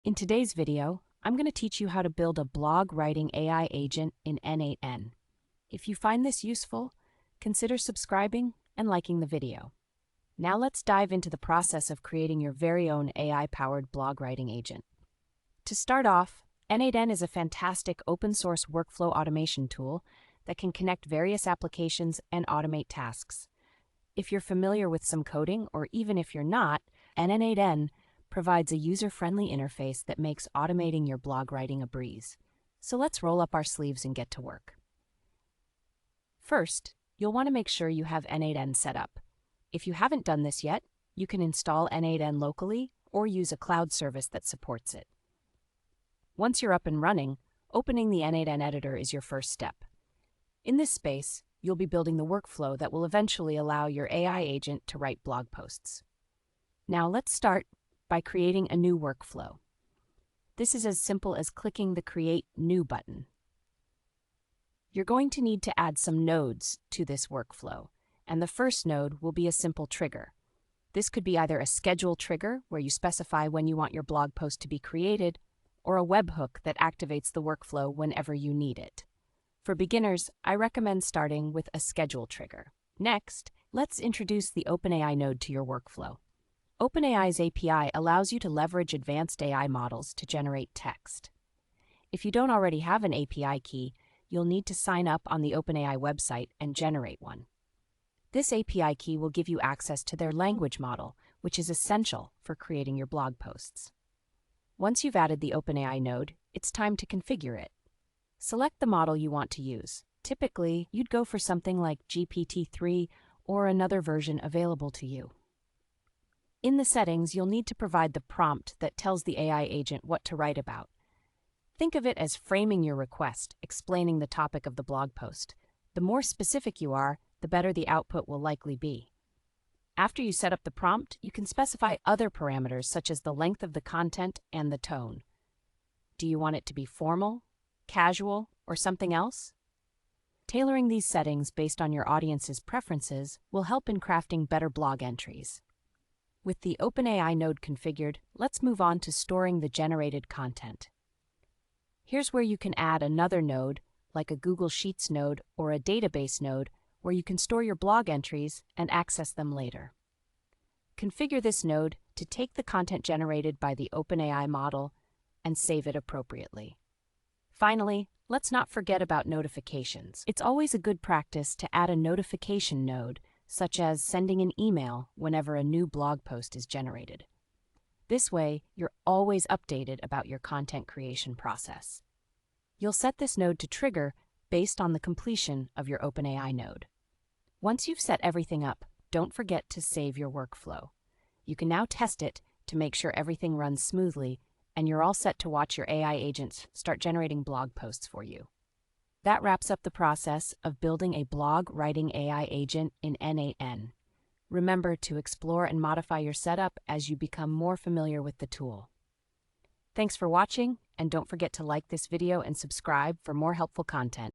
In today's video, I'm going to teach you how to build a blog writing AI agent in n8n. If you find this useful, consider subscribing and liking the video. Now let's dive into the process of creating your very own AI-powered blog writing agent. To start off, n8n is a fantastic open-source workflow automation tool that can connect various applications and automate tasks. If you're familiar with some coding, or even if you're not, n8n provides a user-friendly interface that makes automating your blog writing a breeze. So let's roll up our sleeves and get to work. First, you'll want to make sure you have n8n set up. If you haven't done this yet, you can install n8n locally or use a cloud service that supports it. Once you're up and running, opening the n8n editor is your first step. In this space, you'll be building the workflow that will eventually allow your AI agent to write blog posts. Now let's start by creating a new workflow. This is as simple as clicking the Create New button. You're going to need to add some nodes to this workflow, and the first node will be a simple trigger. This could be either a schedule trigger, where you specify when you want your blog post to be created, or a webhook that activates the workflow whenever you need it. For beginners, I recommend starting with a schedule trigger. Next, let's introduce the OpenAI node to your workflow. OpenAI's API allows you to leverage advanced AI models to generate text. If you don't already have an API key, you'll need to sign up on the OpenAI website and generate one. This API key will give you access to their language model, which is essential for creating your blog posts. Once you've added the OpenAI node, it's time to configure it. Select the model you want to use. Typically, you'd go for something like GPT-3 or another version available to you. In the settings, you'll need to provide the prompt that tells the AI agent what to write about. Think of it as framing your request, explaining the topic of the blog post. The more specific you are, the better the output will likely be. After you set up the prompt, you can specify other parameters such as the length of the content and the tone. Do you want it to be formal, casual, or something else? Tailoring these settings based on your audience's preferences will help in crafting better blog entries. With the OpenAI node configured, let's move on to storing the generated content. Here's where you can add another node, like a Google Sheets node or a database node, where you can store your blog entries and access them later. Configure this node to take the content generated by the OpenAI model and save it appropriately. Finally, let's not forget about notifications. It's always a good practice to add a notification node, such as sending an email whenever a new blog post is generated. This way, you're always updated about your content creation process. You'll set this node to trigger based on the completion of your OpenAI node. Once you've set everything up, don't forget to save your workflow. You can now test it to make sure everything runs smoothly, and you're all set to watch your AI agents start generating blog posts for you. That wraps up the process of building a blog writing AI agent in n8n. Remember to explore and modify your setup as you become more familiar with the tool. Thanks for watching, and don't forget to like this video and subscribe for more helpful content.